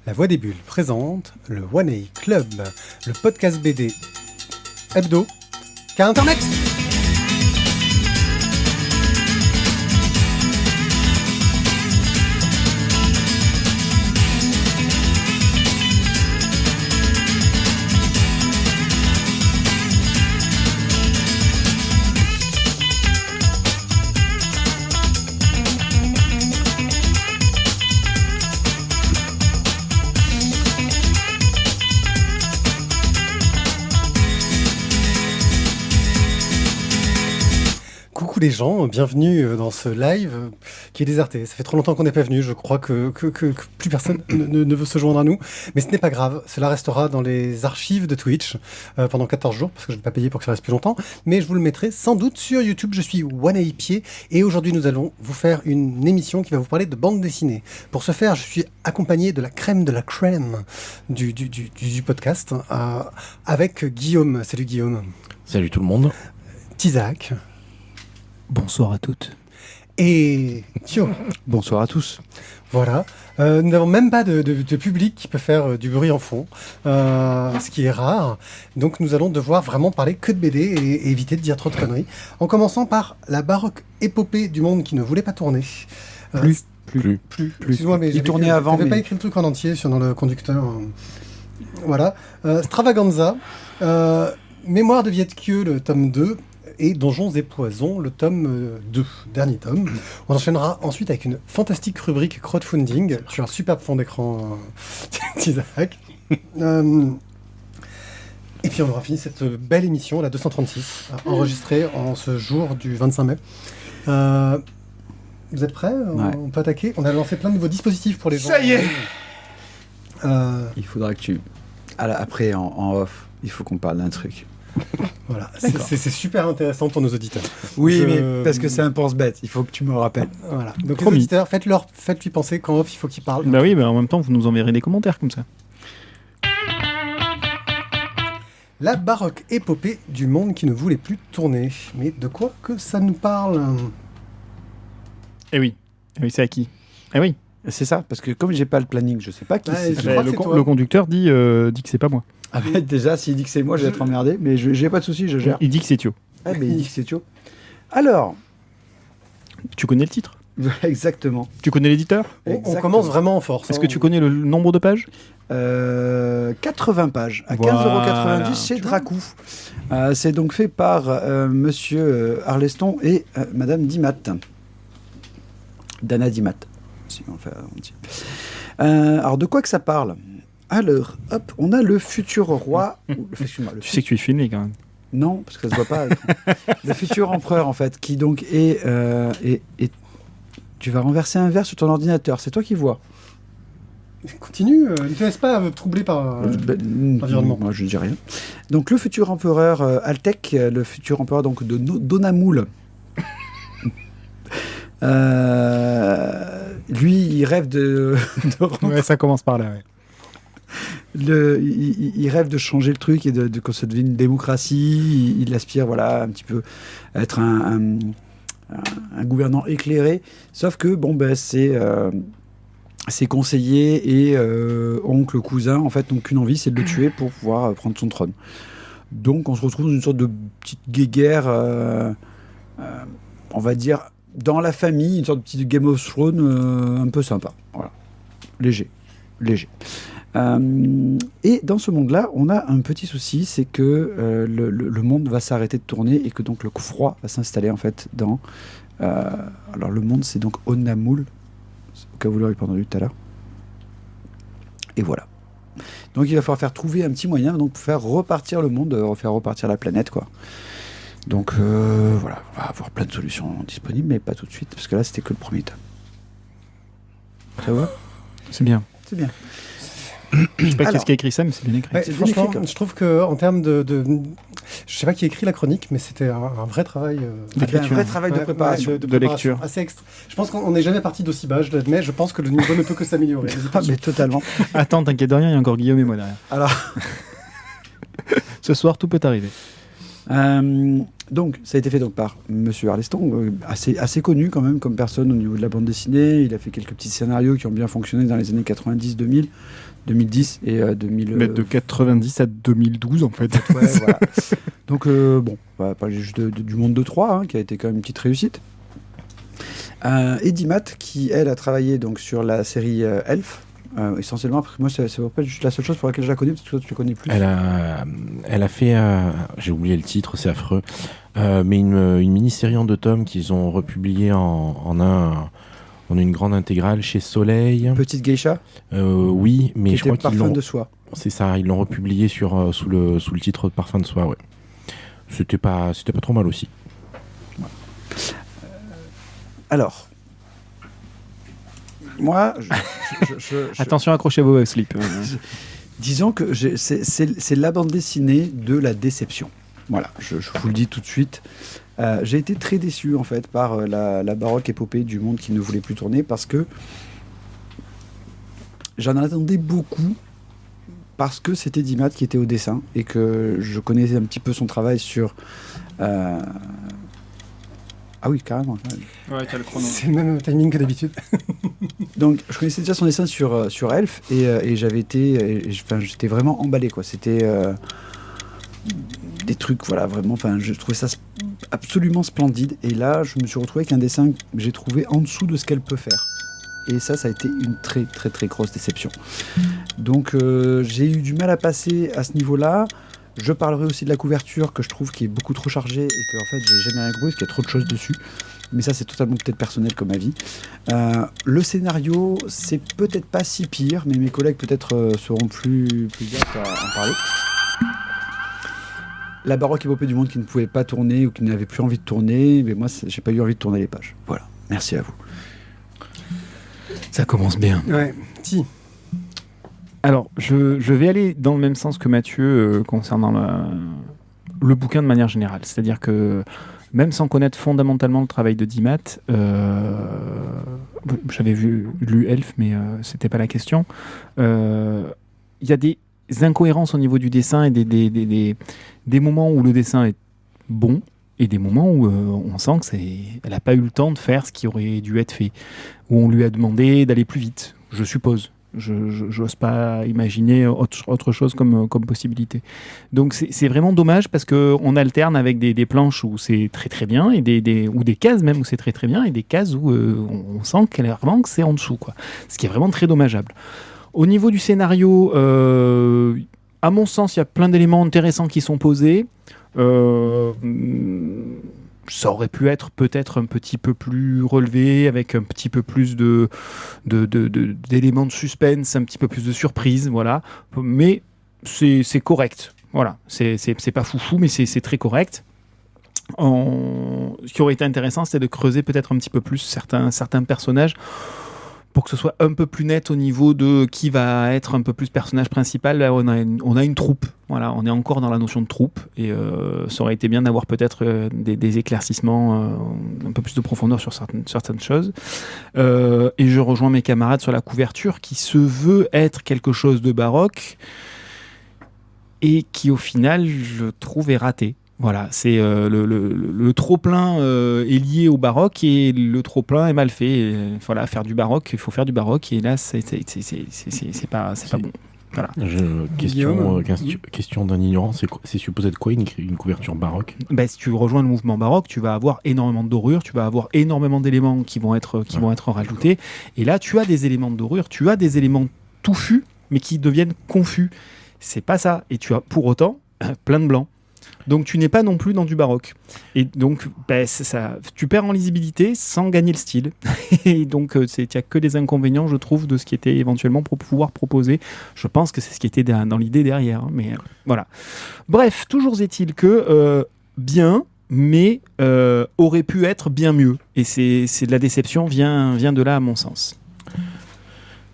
La Voix des Bulles présente le One A Club, le podcast BD hebdo qu'a Internet. Coucou les gens, bienvenue dans ce live qui est déserté. Ça fait trop longtemps qu'on n'est pas venu, je crois que plus personne ne veut se joindre à nous. Mais ce n'est pas grave, cela restera dans les archives de Twitch pendant 14 jours, parce que je ne vais pas payer pour que ça reste plus longtemps. Mais je vous le mettrai sans doute sur YouTube, je suis One A Pied, et aujourd'hui nous allons vous faire une émission qui va vous parler de bande dessinée. Pour ce faire, je suis accompagné de la crème du podcast, avec Guillaume. Salut Guillaume. Salut tout le monde. Tizak. Bonsoir à toutes. Et Thio. Bonsoir à tous. Voilà. Nous n'avons même pas de public qui peut faire du bruit en fond, ce qui est rare. Donc nous allons devoir vraiment parler que de BD et éviter de dire trop de conneries. En commençant par la baroque épopée du monde qui ne voulait pas tourner. Plus. Excuse-moi, mais il tournait avant. J'avais pas écrit le truc en entier dans le conducteur. Voilà. Stravaganza. Mémoire de Viet-Kieu, le tome 2. Et Donjons et Poisons, le tome 2, dernier tome. On enchaînera ensuite avec une fantastique rubrique crowdfunding sur un superbe fond d'écran d'Isaac. Et puis on aura fini cette belle émission, la 236, enregistrée en ce jour du 25 mai. Vous êtes prêts ? Ouais. On peut attaquer ? On a lancé plein de nouveaux dispositifs pour les gens. Ça y est. Il faudra que tu... Après, en off, il faut qu'on parle d'un truc. Voilà, c'est super intéressant pour nos auditeurs. Oui, mais parce que c'est un pense-bête, il faut que tu me rappelles. Voilà. Donc Promis. les auditeurs, faites-lui penser qu'en off, il faut qu'il parle. Bah oui, mais en même temps, vous nous enverrez des commentaires comme ça. La baroque épopée du monde qui ne voulait plus tourner. Mais de quoi que ça nous parle ? Eh oui, c'est à qui ? Eh oui, C'est ça, parce que comme j'ai pas le planning, je sais pas qui Ouais, c'est. je crois que c'est toi. le conducteur dit que c'est pas moi. Ah, mais déjà, s'il dit que c'est moi, je vais être emmerdé, mais j'ai pas de soucis, je gère. Il dit que c'est Thio. Ah, mais il dit que c'est Thio. Alors, Tu connais le titre ? exactement. Tu connais l'éditeur ? On commence vraiment en force. Est-ce que tu connais le nombre de pages ? 80 pages, à Voilà. 15,90€ chez Dracou. C'est donc fait par monsieur Arleston et madame Dimat. Dana Dimat. Si on dit. Alors, de quoi que ça parle ? Alors, hop, on a le futur roi. Excuse-moi, Tu sais que tu es filmé quand même. Non, parce que ça se voit pas. Le futur empereur, en fait, qui donc est. Tu vas renverser un verre sur ton ordinateur, c'est toi qui vois. Continue, ne te laisse pas troubler par l'environnement. Moi, je ne dis rien. Donc, le futur empereur Altec, le futur empereur donc, de Donamoul. Lui, il rêve de Ouais, ça commence par là, ouais. il rêve de changer le truc et de que ça devienne une démocratie. Il aspire, voilà, un petit peu à être un gouvernant éclairé. Sauf que, bon, ben, ses conseillers et oncle, cousin, en fait, n'ont qu'une envie, c'est de le tuer pour pouvoir prendre son trône. Donc, on se retrouve dans une sorte de petite guéguerre, on va dire, dans la famille, une sorte de petite Game of Thrones un peu sympa. Voilà. Léger. Et dans ce monde-là, on a un petit souci, c'est que le monde va s'arrêter de tourner et que donc le froid va s'installer en fait dans... alors le monde, c'est donc Onamoul, au cas où vous l'aurez pas entendu tout à l'heure. Et voilà. Donc il va falloir trouver un petit moyen donc, pour faire repartir le monde, faire repartir la planète, quoi. Donc voilà, on va avoir plein de solutions disponibles, mais pas tout de suite, parce que là, c'était que le premier tome. Ça va ? C'est bien. C'est bien. Je sais pas Alors. qui a écrit ça, mais c'est bien écrit. Ouais, C'est franchement, magnifique, hein. je trouve qu'en termes je sais pas qui a écrit la chronique, mais c'était un vrai travail. Un vrai travail de préparation. de lecture. Assez je pense qu'on n'est jamais parti d'aussi bas, je l'admets. Je pense que le niveau ne peut que s'améliorer. Ah, mais totalement. Attends, t'inquiète de rien, il y a encore Guillaume et moi derrière. Alors, Ce soir, tout peut arriver. Donc, ça a été fait donc, par Monsieur Arleston, assez connu quand même comme personne au niveau de la bande dessinée. Il a fait quelques petits scénarios qui ont bien fonctionné dans les années 90, 2000, 2010 et 2000. Mais de 90 à 2012 en fait. Ouais, voilà. Donc, bon, on va parler juste du Monde de 3, qui a été quand même une petite réussite. Et Dimat, qui elle a travaillé donc, sur la série Elf. Essentiellement, parce que moi, c'est pas juste la seule chose pour laquelle je la connais, parce que toi, tu la connais plus. Elle a fait, j'ai oublié le titre, c'est affreux, mais une mini-série en 2 tomes qu'ils ont republié en une grande intégrale chez Soleil. Petite Geisha. Oui, mais qui je crois était qu'ils Parfum l'ont. de soie. C'est ça, ils l'ont republié sous le titre Parfum de soie, ouais. C'était pas trop mal aussi. Alors. Moi, Attention, accrochez-vous au slip. disons que c'est la bande dessinée de la déception. Voilà, je vous le dis tout de suite. J'ai été très déçu en fait par la baroque épopée du monde qui ne voulait plus tourner parce que j'en attendais beaucoup parce que c'était Dimat qui était au dessin et que je connaissais un petit peu son travail sur... Ah oui, carrément. Ouais, t'as le chrono. C'est le même timing que d'habitude. Donc, je connaissais déjà son dessin sur Elf et j'avais été, j'étais vraiment emballé quoi. C'était des trucs, voilà, vraiment. Enfin, je trouvais ça absolument splendide. Et là, je me suis retrouvé avec un dessin que j'ai trouvé en dessous de ce qu'elle peut faire. Et ça a été une très très très grosse déception. Donc, j'ai eu du mal à passer à ce niveau-là. Je parlerai aussi de la couverture que je trouve qui est beaucoup trop chargée et que en fait j'ai jamais rien compris parce qu'il y a trop de choses dessus. Mais ça c'est totalement peut-être personnel comme avis. Le scénario c'est peut-être pas si pire, mais mes collègues peut-être seront plus aptes à en parler. La baroque épopée du monde qui ne pouvait pas tourner ou qui n'avait plus envie de tourner, mais moi j'ai pas eu envie de tourner les pages. Voilà, merci à vous. Ça commence bien. Ouais, si. Alors, je vais aller dans le même sens que Mathieu concernant le bouquin de manière générale. C'est-à-dire que même sans connaître fondamentalement le travail de Dimat, j'avais lu Elf, mais c'était pas la question. Il y a des incohérences au niveau du dessin et des moments où le dessin est bon et des moments où on sent qu'elle n'a pas eu le temps de faire ce qui aurait dû être fait, où on lui a demandé d'aller plus vite, je suppose. Je n'ose pas imaginer autre chose comme possibilité. Donc c'est vraiment dommage parce qu'on alterne avec des planches où c'est très très bien et ou des cases même où c'est très très bien et des cases où on sent clairement que c'est en dessous, quoi. Ce qui est vraiment très dommageable. Au niveau du scénario, à mon sens, il y a plein d'éléments intéressants qui sont posés. Ça aurait pu être peut-être un petit peu plus relevé, avec un petit peu plus d'éléments de suspense, un petit peu plus de surprise, voilà. Mais c'est correct, voilà. C'est pas foufou, mais c'est très correct. Ce qui aurait été intéressant, c'était de creuser peut-être un petit peu plus certains personnages, pour que ce soit un peu plus net au niveau de qui va être un peu plus personnage principal. Là, on a une troupe. Voilà, on est encore dans la notion de troupe. Et ça aurait été bien d'avoir peut-être des éclaircissements, un peu plus de profondeur sur certaines choses. Et je rejoins mes camarades sur la couverture qui se veut être quelque chose de baroque et qui, au final, je trouve est raté. Voilà, c'est le trop-plein est lié au baroque et le trop-plein est mal fait. Et, voilà, faire du baroque, il faut faire du baroque et là, c'est pas bon. Voilà. Question d'un ignorant, c'est supposé être quoi une couverture baroque ? Ben, si tu rejoins le mouvement baroque, tu vas avoir énormément de dorures, tu vas avoir énormément d'éléments qui vont être rajoutés. Et là, tu as des éléments de dorure, tu as des éléments touffus, mais qui deviennent confus. C'est pas ça. Et tu as pour autant plein de blanc. Donc tu n'es pas non plus dans du baroque. Et donc tu perds en lisibilité sans gagner le style. Et donc il n'y a que des inconvénients, je trouve, de ce qui était éventuellement pour pouvoir proposer. Je pense que c'est ce qui était dans l'idée derrière. Hein, mais voilà. Bref, toujours est-il que bien, mais aurait pu être bien mieux. Et c'est de la déception vient de là à mon sens.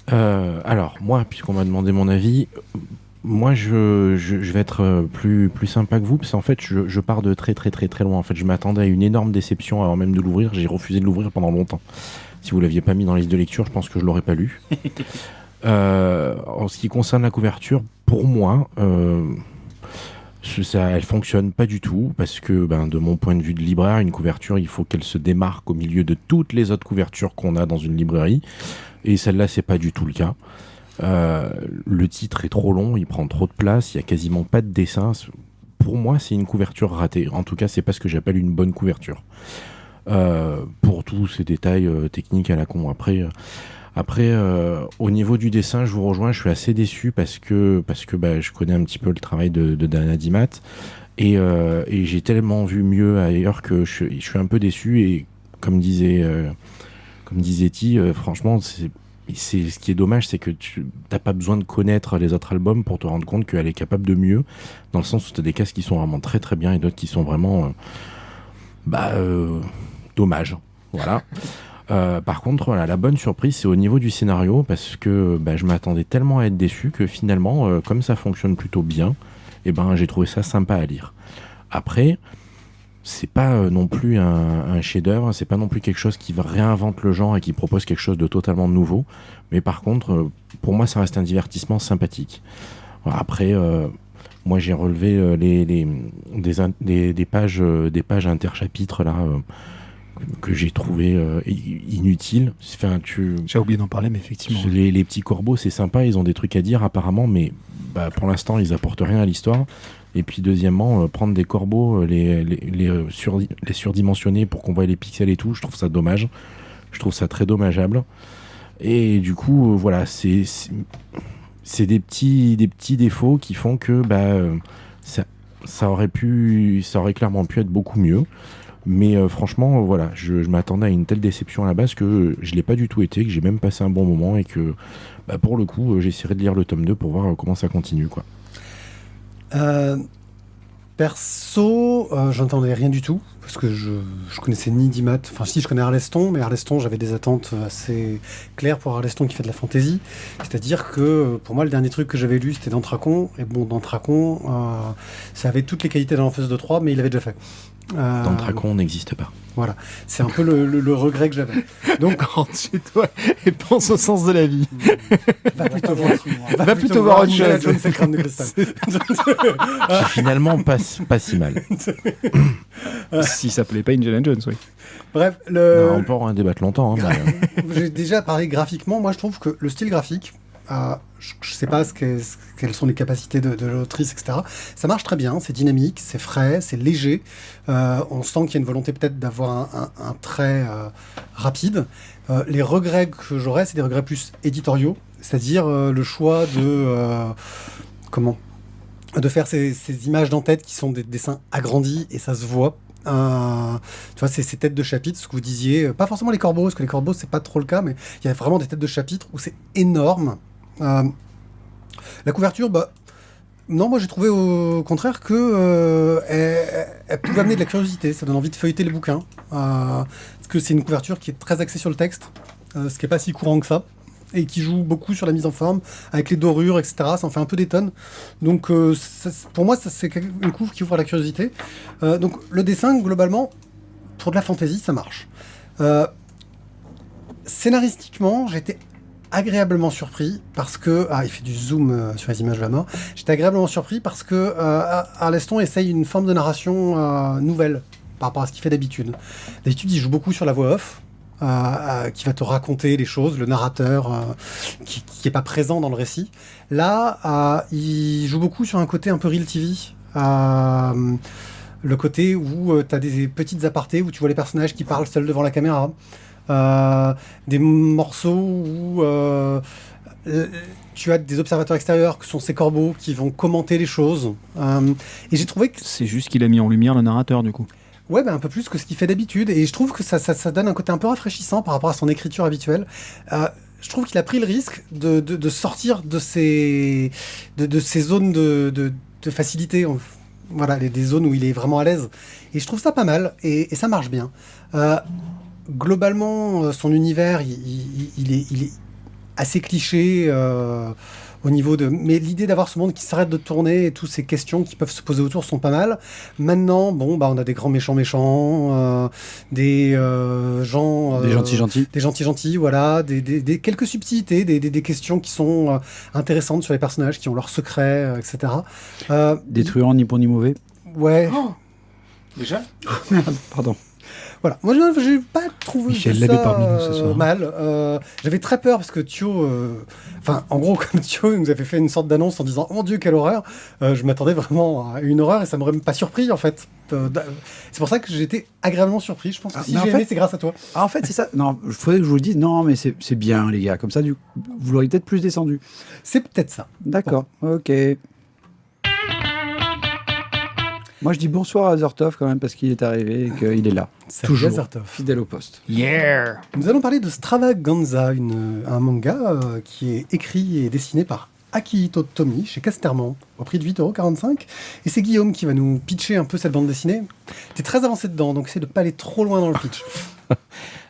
Alors moi, puisqu'on m'a demandé mon avis... Moi, je vais être plus sympa que vous, parce qu'en fait, je pars de très très très très loin. En fait, je m'attendais à une énorme déception avant même de l'ouvrir. J'ai refusé de l'ouvrir pendant longtemps. Si vous l'aviez pas mis dans la liste de lecture, je pense que je l'aurais pas lu. En ce qui concerne la couverture, pour moi, elle fonctionne pas du tout parce que, de mon point de vue de libraire, une couverture, il faut qu'elle se démarque au milieu de toutes les autres couvertures qu'on a dans une librairie. Et celle-là, c'est pas du tout le cas. Le titre est trop long, il prend trop de place, il y a quasiment pas de dessin. Pour moi, c'est une couverture ratée. En tout cas, c'est pas ce que j'appelle une bonne couverture. Pour tous ces détails techniques à la con. Après, au niveau du dessin, je vous rejoins, je suis assez déçu parce que je connais un petit peu le travail de Dana Dimat et j'ai tellement vu mieux ailleurs que je suis un peu déçu et comme disait Ti, franchement, c'est ce qui est dommage, c'est que tu n'as pas besoin de connaître les autres albums pour te rendre compte qu'elle est capable de mieux, dans le sens où tu as des cases qui sont vraiment très très bien et d'autres qui sont vraiment dommage. Voilà. Par contre, voilà, la bonne surprise, c'est au niveau du scénario, parce que je m'attendais tellement à être déçu que finalement, comme ça fonctionne plutôt bien, j'ai trouvé ça sympa à lire. Après, c'est pas non plus un chef-d'œuvre, c'est pas non plus quelque chose qui réinvente le genre et qui propose quelque chose de totalement nouveau, mais par contre, pour moi, ça reste un divertissement sympathique. Voilà, après, moi, j'ai relevé des pages interchapitres là. Que j'ai trouvé inutile. Enfin, j'ai oublié d'en parler, mais effectivement. Les petits corbeaux, c'est sympa, ils ont des trucs à dire apparemment, mais pour l'instant, ils apportent rien à l'histoire. Et puis deuxièmement, prendre des corbeaux, les surdimensionner pour qu'on voit les pixels et tout, je trouve ça dommage. Je trouve ça très dommageable. Et du coup, voilà, c'est des petits défauts qui font que ça aurait clairement pu être beaucoup mieux. Mais franchement, voilà, je m'attendais à une telle déception à la base que je ne l'ai pas du tout été, que j'ai même passé un bon moment et que pour le coup, j'essaierai de lire le tome 2 pour voir comment ça continue, quoi. Perso, j'entendais rien du tout, parce que je connaissais ni Dimat, enfin si je connais Arleston, mais Arleston, j'avais des attentes assez claires pour Arleston qui fait de la fantasy, c'est-à-dire que pour moi le dernier truc que j'avais lu c'était Dantracon, et bon Dantracon, ça avait toutes les qualités d'un Enfeuse de 3, mais il l'avait déjà fait. Dantracon n'existe pas. Voilà, c'est un peu le regret que j'avais. Donc, rentre chez toi et pense au sens de la vie. Va plutôt voir autre chose. Jones et le crâne de cristal. Qui finalement passe pas si mal. Si ça plaît pas Indiana Jones, oui. Bref, on peut en débattre longtemps. J'ai déjà parlé graphiquement. Moi, je trouve que le style graphique, je sais pas quelles sont les capacités de l'autrice, etc. Ça marche très bien, c'est dynamique, c'est frais, c'est léger. On sent qu'il y a une volonté peut-être d'avoir un trait rapide. Les regrets que j'aurais, c'est des regrets plus éditoriaux, c'est-à-dire le choix de faire ces images d'en-tête qui sont des dessins agrandis et ça se voit. Tu vois, ces têtes de chapitre, ce que vous disiez, pas forcément les corbeaux, parce que les corbeaux c'est pas trop le cas, mais il y a vraiment des têtes de chapitre où c'est énorme. La couverture, non, moi j'ai trouvé au contraire que elle pouvait amener de la curiosité, ça donne envie de feuilleter les bouquins, parce que c'est une couverture qui est très axée sur le texte, ce qui est pas si courant que ça, et qui joue beaucoup sur la mise en forme, avec les dorures, etc. Ça en fait un peu des tonnes. Donc pour moi, c'est une couve qui ouvre à la curiosité. Donc le dessin, globalement, pour de la fantasy, ça marche. Scénaristiquement, j'étais agréablement surpris parce que... il fait du zoom sur les images de la mort. J'étais agréablement surpris parce que Arleston essaye une forme de narration nouvelle par rapport à ce qu'il fait d'habitude. D'habitude, il joue beaucoup sur la voix off, qui va te raconter les choses, le narrateur qui n'est pas présent dans le récit. Là, il joue beaucoup sur un côté un peu real TV. Le côté où tu as des petites apartés, où tu vois les personnages qui parlent seuls devant la caméra. Des morceaux où tu as des observateurs extérieurs que sont ces corbeaux qui vont commenter les choses. Et j'ai trouvé que... C'est juste qu'il a mis en lumière le narrateur, du coup. Ouais, un peu plus que ce qu'il fait d'habitude. Et je trouve que ça donne un côté un peu rafraîchissant par rapport à son écriture habituelle. Je trouve qu'il a pris le risque de sortir de ces zones de facilité. Voilà, des zones où il est vraiment à l'aise. Et je trouve ça pas mal. Et ça marche bien. Globalement, son univers, il est assez cliché. au niveau de... Mais l'idée d'avoir ce monde qui s'arrête de tourner et toutes ces questions qui peuvent se poser autour sont pas mal. Maintenant, bon, bah, on a des grands méchants, des gens... Des gentils. Des gentils, voilà. Quelques subtilités, des questions qui sont intéressantes sur les personnages, qui ont leurs secrets, etc. Des truands ni bon ni mauvais. Ouais. Oh. Déjà Merde, pardon. Voilà, moi j'ai pas trouvé Michel ça l'avait parmi nous ce soir. mal. J'avais très peur parce que Thio, enfin en gros comme Thio nous avait fait une sorte d'annonce en disant oh mon Dieu quelle horreur, je m'attendais vraiment à une horreur et ça m'aurait même pas surpris en fait. C'est pour ça que j'ai été agréablement surpris. Je pense que si j'ai aimé c'est grâce à toi. Ah, en fait c'est ça. Non, il faudrait que je vous le dise. Non mais c'est bien les gars. Comme ça vous l'auriez peut-être plus descendu. C'est peut-être ça. D'accord. Ok. Moi, je dis bonsoir à Azertov quand même parce qu'il est arrivé et qu'il est là. Salut, Toujours Azertov. fidèle au poste. Yeah. Nous allons parler de Stravaganza, un manga qui est écrit et dessiné par Akihito Tomi chez Casterman au prix de 8,45 €. Et c'est Guillaume qui va nous pitcher un peu cette bande dessinée. T'es très avancé dedans, donc essaie de pas aller trop loin dans le pitch.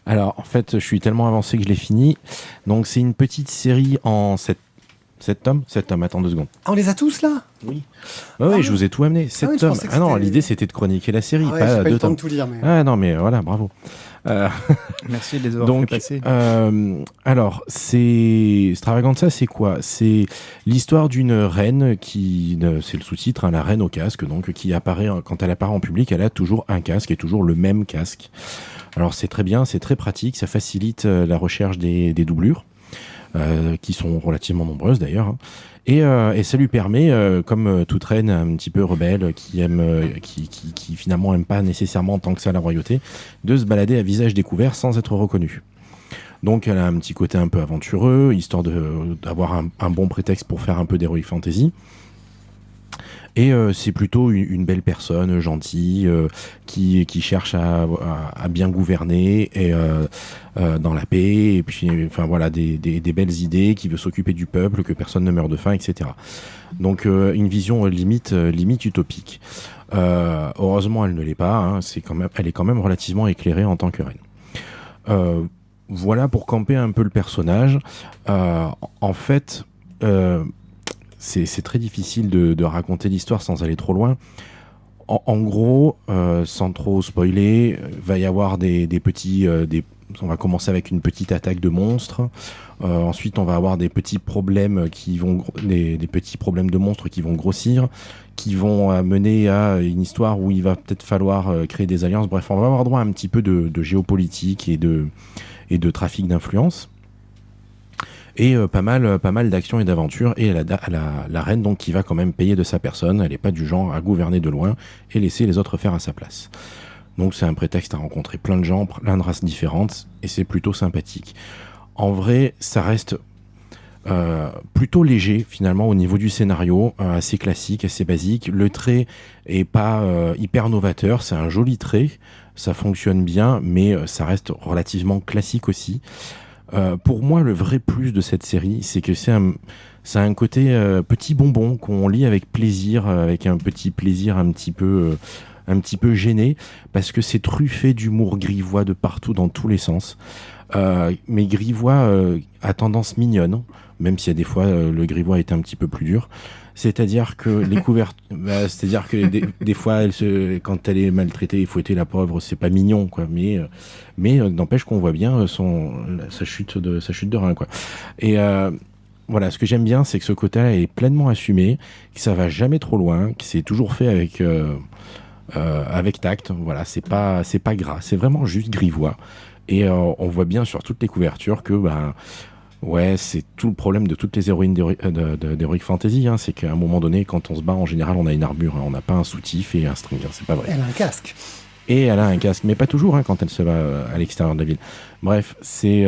Alors, en fait, je suis tellement avancé que je l'ai fini. Donc, c'est une petite série en 7 tomes. 7 tomes, attends 2 secondes. Ah, on les a tous là? Oui. Oui, je vous ai tout amené. 7 oui, je tomes. pensais que Ah non, c'était- l'idée c'était de chroniquer la série, Ah ouais, pas j'ai pas eu 2 le temps tomes. de tout lire, mais... Ah non, mais voilà, bravo. Merci de les avoir Donc, fait passer. alors, c'est Stravaganza, c'est quoi? C'est l'histoire d'une reine qui, c'est le sous-titre, hein, la reine au casque, donc qui apparaît quand elle apparaît en public, elle a toujours un casque et toujours le même casque. Alors c'est très bien, c'est très pratique, ça facilite la recherche des doublures, qui sont relativement nombreuses d'ailleurs. Hein. Et ça lui permet, comme toute reine un petit peu rebelle, qui finalement aime pas nécessairement tant que ça la royauté, de se balader à visage découvert sans être reconnue. Donc elle a un petit côté un peu aventureux, histoire d'avoir un bon prétexte pour faire un peu d'heroic fantasy. Et c'est plutôt une belle personne, gentille, qui cherche à bien gouverner et dans la paix, et puis enfin voilà des belles idées, qui veut s'occuper du peuple, que personne ne meurt de faim, etc. Donc une vision limite utopique. Heureusement, elle ne l'est pas. Hein, elle est quand même relativement éclairée en tant que reine. Voilà pour camper un peu le personnage. En fait. C'est très difficile de raconter l'histoire sans aller trop loin. En gros, sans trop spoiler, va y avoir des petits... on va commencer avec une petite attaque de monstres. Ensuite, on va avoir des petits problèmes des petits problèmes de monstres qui vont grossir, qui vont mener à une histoire où il va peut-être falloir créer des alliances. Bref, on va avoir droit à un petit peu de géopolitique et de trafic d'influence. Et pas mal d'actions et d'aventures, et la reine donc qui va quand même payer de sa personne. Elle n'est pas du genre à gouverner de loin et laisser les autres faire à sa place. Donc c'est un prétexte à rencontrer plein de gens, plein de races différentes, et c'est plutôt sympathique. En vrai, ça reste plutôt léger finalement au niveau du scénario, assez classique, assez basique. Le trait est pas hyper novateur, c'est un joli trait, ça fonctionne bien, mais ça reste relativement classique aussi. Pour moi, le vrai plus de cette série, c'est que ça a un côté petit bonbon qu'on lit avec plaisir, avec un petit plaisir un petit peu gêné, parce que c'est truffé d'humour grivois de partout, dans tous les sens. Mais grivois à tendance mignonne, même s'il y a des fois le grivois est un petit peu plus dur. C'est-à-dire que les couvertures, c'est-à-dire que des fois, quand elle est maltraitée et fouettée, la pauvre, c'est pas mignon, quoi. Mais n'empêche qu'on voit bien sa chute de rein, quoi. Et voilà, ce que j'aime bien, c'est que ce côté-là est pleinement assumé, que ça va jamais trop loin, que c'est toujours fait avec tact. Voilà, c'est pas gras, c'est vraiment juste grivois. Et on voit bien sur toutes les couvertures que ouais, c'est tout le problème de toutes les héroïnes d'Heroic Fantasy, hein, c'est qu'à un moment donné, quand on se bat, en général, on a une armure, hein, on n'a pas un soutif et un string, hein, c'est pas vrai. Elle a un casque. Et elle a un casque, mais pas toujours, hein, quand elle se bat à l'extérieur de la ville. Bref, c'est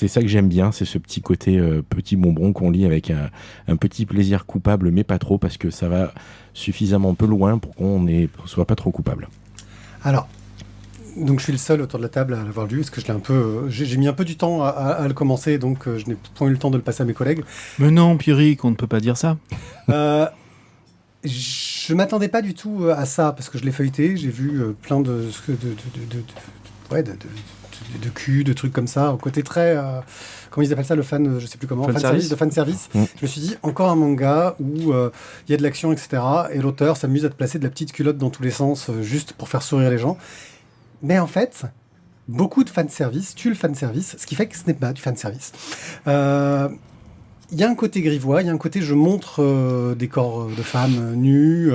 ça que j'aime bien, c'est ce petit côté petit bonbon qu'on lit avec un petit plaisir coupable, mais pas trop, parce que ça va suffisamment peu loin pour qu'on soit pas trop coupable. Alors, donc je suis le seul autour de la table à l'avoir lu, parce que j'ai mis un peu du temps à le commencer, donc je n'ai pas eu le temps de le passer à mes collègues. Mais non, Pierrick, on ne peut pas dire ça. Je m'attendais pas du tout à ça, parce que je l'ai feuilleté, j'ai vu plein de de cul, de trucs comme ça, au côté très... comment ils appellent ça, le fan, je sais plus comment, fan service, de fan service. Je me suis dit, encore un manga où il y a de l'action, etc. Et l'auteur s'amuse à te placer de la petite culotte dans tous les sens, juste pour faire sourire les gens. Mais en fait, beaucoup de fan service tue le fan service, ce qui fait que ce n'est pas du fan service. Il y a un côté grivois, il y a un côté je montre des corps de femmes nues,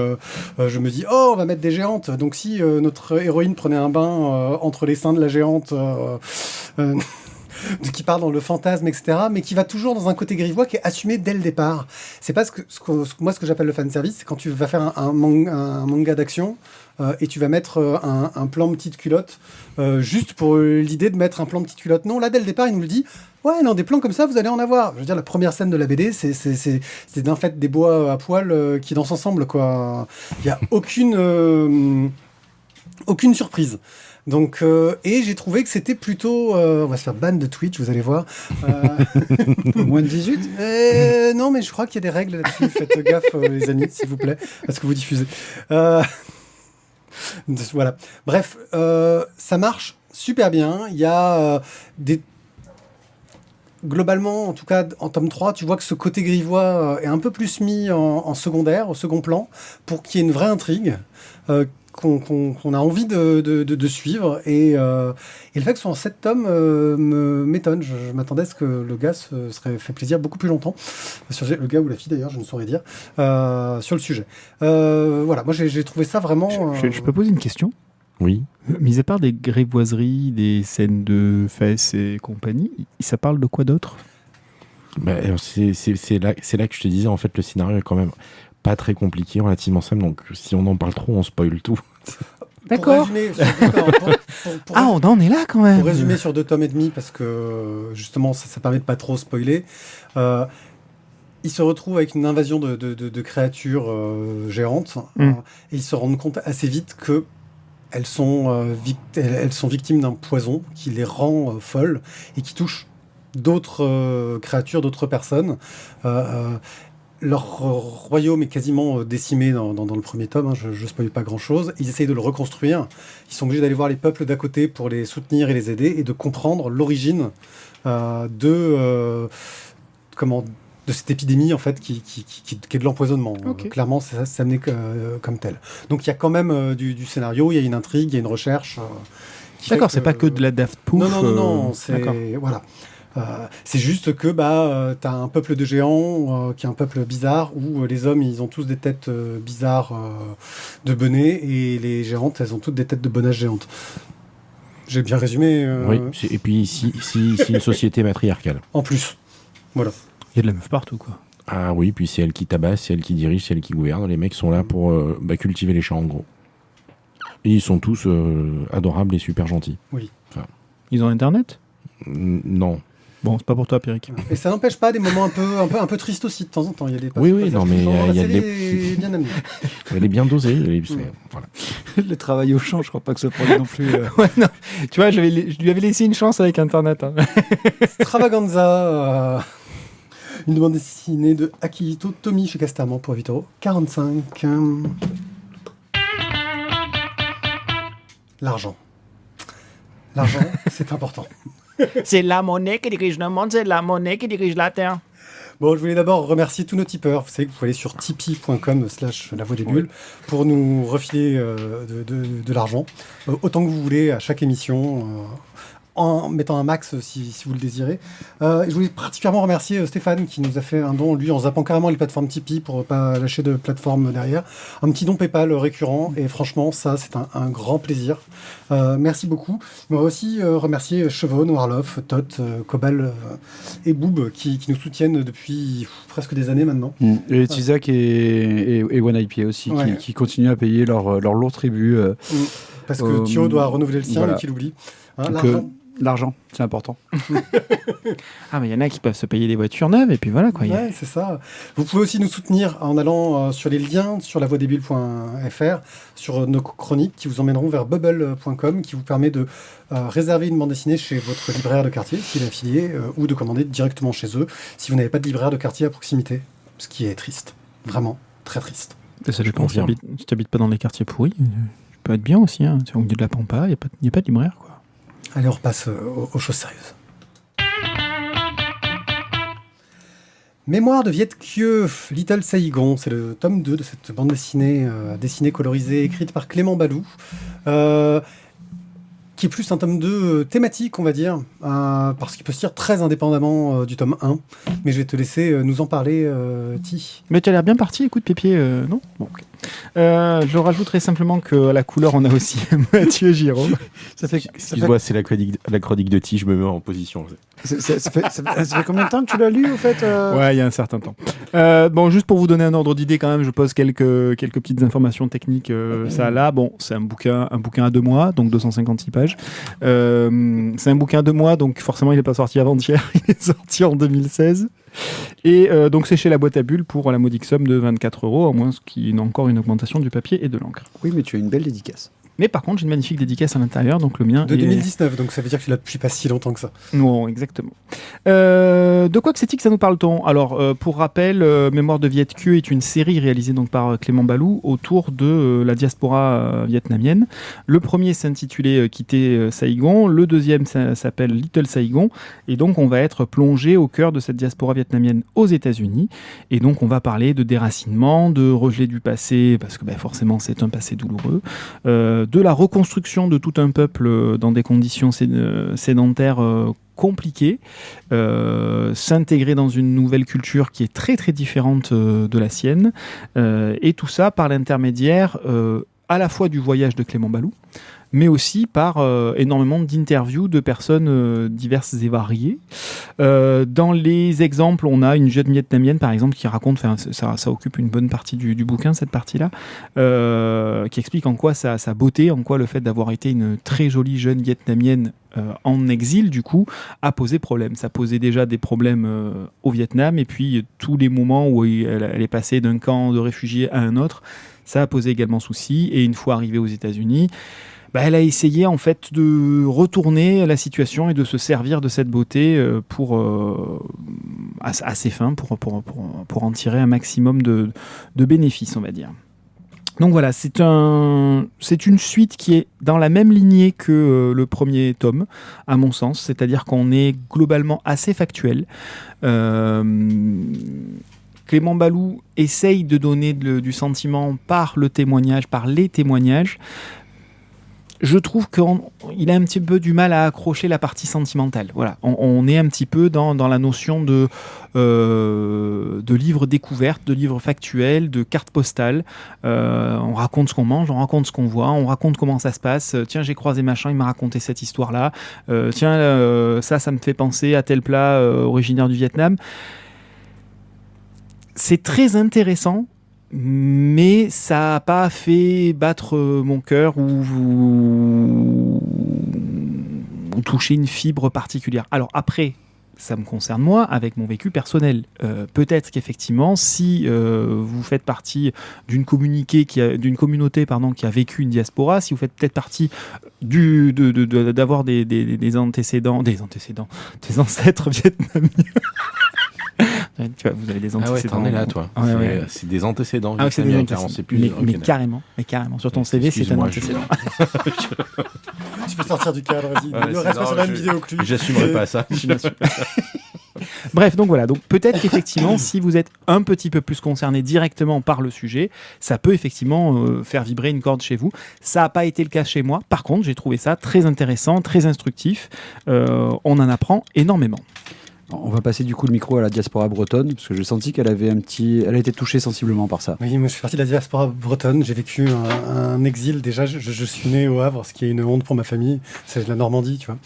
je me dis oh on va mettre des géantes, donc si notre héroïne prenait un bain entre les seins de la géante qui part dans le fantasme, etc., mais qui va toujours dans un côté grivois qui est assumé dès le départ. C'est pas ce que j'appelle le fan service, c'est quand tu vas faire un manga d'action et tu vas mettre un plan de petite culotte juste pour l'idée de mettre un plan de petite culotte. Non, là dès le départ il nous le dit. Ouais, non, des plans comme ça, vous allez en avoir. Je veux dire, la première scène de la BD, c'est d'un fait des bois à poil qui dansent ensemble, quoi. Il n'y a aucune surprise. Donc, et j'ai trouvé que c'était plutôt... on va se faire ban de Twitch, vous allez voir. Moins de 18 non, mais je crois qu'il y a des règles là-dessus. Faites gaffe, les amis, s'il vous plaît, à ce que vous diffusez. Voilà. Bref, ça marche super bien. Il y a globalement, en tout cas en tome 3, tu vois que ce côté grivois est un peu plus mis en secondaire, au second plan, pour qu'il y ait une vraie intrigue qu'on a envie de suivre. Et le fait que ce soit en 7 tomes m'étonne. Je m'attendais à ce que le gars se serait fait plaisir beaucoup plus longtemps. Le gars ou la fille d'ailleurs, je ne saurais dire, sur le sujet. Voilà, moi j'ai trouvé ça vraiment... Je peux poser une question ? Oui. Mis à part des grivoiseries, des scènes de fesses et compagnie, ça parle de quoi d'autre ? C'est là que je te disais, en fait, le scénario est quand même pas très compliqué, relativement simple, donc si on en parle trop, on spoil tout. D'accord. On en est là quand même. Pour résumer sur 2 tomes et demi, parce que justement, ça permet de pas trop spoiler, ils se retrouvent avec une invasion de créatures géantes, et ils se rendent compte assez vite que elles sont victimes d'un poison qui les rend folles et qui touche d'autres créatures, d'autres personnes. Leur royaume est quasiment décimé dans le premier tome, hein, je ne spoil pas grand-chose. Ils essayent de le reconstruire. Ils sont obligés d'aller voir les peuples d'à côté pour les soutenir et les aider et de comprendre l'origine de cette épidémie en fait qui est de l'empoisonnement. Okay. Clairement, c'est amené comme tel. Donc il y a quand même du scénario, il y a une intrigue, il y a une recherche. D'accord, c'est pas que de la Daft Poof. Non, voilà. C'est juste que t'as un peuple de géants qui est un peuple bizarre où les hommes ils ont tous des têtes bizarres de bonnets et les géantes elles ont toutes des têtes de bonnages géantes. J'ai bien résumé. Oui, et puis c'est une société matriarcale. En plus, voilà. Il y a de la meuf partout, quoi. Ah oui, puis c'est elle qui tabasse, c'est elle qui dirige, c'est elle qui gouverne. Les mecs sont là pour cultiver les champs, en gros. Et ils sont tous adorables et super gentils. Oui. Enfin, ils ont Internet ? Non. Bon, c'est pas pour toi, Pierrick. Et ça n'empêche pas des moments un peu tristes aussi de temps en temps. Il y a des oui, non, mais il y a des bien amenée. Elle est bien dosée. Voilà. Le travail au champ, je crois pas que ce soit non plus. Ouais, non. Tu vois, je lui avais laissé une chance avec Internet. Hein. Stravaganza. Une bande dessinée de Akihito Tomi chez Casterman pour 8,45 €. L'argent. L'argent, c'est important. C'est la monnaie qui dirige le monde, c'est la monnaie qui dirige la Terre. Bon, je voulais d'abord remercier tous nos tipeurs. Vous savez que vous pouvez aller sur tipeee.com/lavoixdesbulles pour nous refiler de l'argent. Autant que vous voulez à chaque émission. En mettant un max si vous le désirez. Je voulais particulièrement remercier Stéphane qui nous a fait un don, lui, en zappant carrément les plateformes Tipeee pour pas lâcher de plateforme derrière. Un petit don PayPal récurrent et franchement, ça, c'est un grand plaisir. Merci beaucoup. On va aussi remercier Chevron, Warloff, Tot, Cobal et Boob qui nous soutiennent depuis presque des années maintenant. Et Tizak et OneIP aussi qui continuent à payer leur lourd tribut. Parce que Thio doit renouveler le sien voilà. et qu'il oublie. Hein, l'argent, c'est important. Ah, mais il y en a qui peuvent se payer des voitures neuves, et puis voilà, quoi. Ouais, c'est ça. Vous pouvez aussi nous soutenir en allant sur les liens sur lavoixdesbulles.fr, sur nos chroniques qui vous emmèneront vers bubble.com, qui vous permet de réserver une bande dessinée chez votre libraire de quartier, s'il est affilié, ou de commander directement chez eux, si vous n'avez pas de libraire de quartier à proximité. Ce qui est triste. Vraiment, très triste. Et ça dépend. Si tu n'habites pas dans les quartiers pourris, tu peux être bien aussi. Hein. Si on dit de la Pampa, il n'y a pas de libraire, quoi. Allez, on repasse aux choses sérieuses. Mémoire de Viet Kieu, Little Saigon, c'est le tome 2 de cette bande dessinée, colorisée, écrite par Clément Balou, qui est plus un tome 2 thématique, on va dire, parce qu'il peut se lire très indépendamment du tome 1. Mais je vais te laisser nous en parler, Ti. Mais tu as l'air bien parti, écoute, Pépier, non bon, okay. Je rajouterai simplement que à la couleur, on a aussi Mathieu Giraud. Excuse-moi, c'est la chronique de Ti, je me mets en position. Ça fait combien de temps que tu l'as lu, au fait Ouais, il y a un certain temps. Bon, juste pour vous donner un ordre d'idée, quand même, je pose quelques petites informations techniques. Ça là, bon, c'est un bouquin à 2 mois, donc 256 pages. C'est un bouquin à 2 mois, donc forcément, il n'est pas sorti avant-hier. Il est sorti en 2016. Et donc c'est chez la boîte à bulles pour la modique somme de 24 €, à moins qu'il y ait encore une augmentation du papier et de l'encre. Oui, mais tu as une belle dédicace. Mais par contre, j'ai une magnifique dédicace à l'intérieur, donc le mien de 2019, donc ça veut dire que tu l'as depuis pas si longtemps que ça. Non, exactement. De quoi que c'est-il que ça nous parle-t-on ? Alors, pour rappel, Mémoire de Viet Kieu est une série réalisée donc par Clément Balou autour de la diaspora vietnamienne. Le premier s'intitulait Quitter Saigon, le deuxième s'appelle Little Saigon, et donc on va être plongé au cœur de cette diaspora vietnamienne aux États-Unis, et donc on va parler de déracinement, de rejet du passé, parce que forcément c'est un passé douloureux, de la reconstruction de tout un peuple dans des conditions sédentaires compliquées, s'intégrer dans une nouvelle culture qui est très très différente de la sienne, et tout ça par l'intermédiaire à la fois du voyage de Clément Balou, mais aussi par énormément d'interviews de personnes diverses et variées. Dans les exemples, on a une jeune vietnamienne, par exemple, qui raconte, ça occupe une bonne partie du bouquin, cette partie-là, qui explique en quoi sa beauté, en quoi le fait d'avoir été une très jolie jeune vietnamienne en exil, du coup, a posé problème. Ça posait déjà des problèmes au Vietnam, et puis tous les moments où elle est passée d'un camp de réfugiés à un autre, ça a posé également souci. Et une fois arrivée aux États-Unis, elle a essayé en fait de retourner la situation et de se servir de cette beauté à ses fins, pour en tirer un maximum de bénéfices, on va dire. Donc voilà, c'est une suite qui est dans la même lignée que le premier tome, à mon sens, c'est-à-dire qu'on est globalement assez factuel. Clément Balou essaye de donner du sentiment par les témoignages. Je trouve qu'il a un petit peu du mal à accrocher la partie sentimentale. Voilà, on est un petit peu dans la notion de livres découvertes, de livres factuels, de cartes postales. On raconte ce qu'on mange, on raconte ce qu'on voit, on raconte comment ça se passe. Tiens, j'ai croisé machin, il m'a raconté cette histoire-là. Ça me fait penser à tel plat originaire du Vietnam. C'est très intéressant, mais ça n'a pas fait battre mon cœur ou toucher une fibre particulière. Alors après, ça me concerne moi, avec mon vécu personnel. Peut-être qu'effectivement, si vous faites partie d'une communauté qui a vécu une diaspora, si vous faites peut-être partie d'avoir des ancêtres vietnamiens. Tu vois, vous avez des antécédents. Ah ouais, t'en es là, toi. Ouais. C'est des antécédents. Ah oui, c'est des antécédents. Mais carrément. Sur ton CV, c'est un antécédent. Tu peux sortir du cadre, vas-y. Le reste sur la même vidéo que lui. J'assumerai pas ça. Bref, donc voilà. Donc peut-être qu'effectivement, si vous êtes un petit peu plus concerné directement par le sujet, ça peut effectivement faire vibrer une corde chez vous. Ça n'a pas été le cas chez moi. Par contre, j'ai trouvé ça très intéressant, très instructif. On en apprend énormément. On va passer du coup le micro à la diaspora bretonne, parce que j'ai senti qu'elle a été touchée sensiblement par ça. Oui, moi je fais partie de la diaspora bretonne. J'ai vécu un exil. Déjà, je suis né au Havre, ce qui est une honte pour ma famille. C'est la Normandie, tu vois.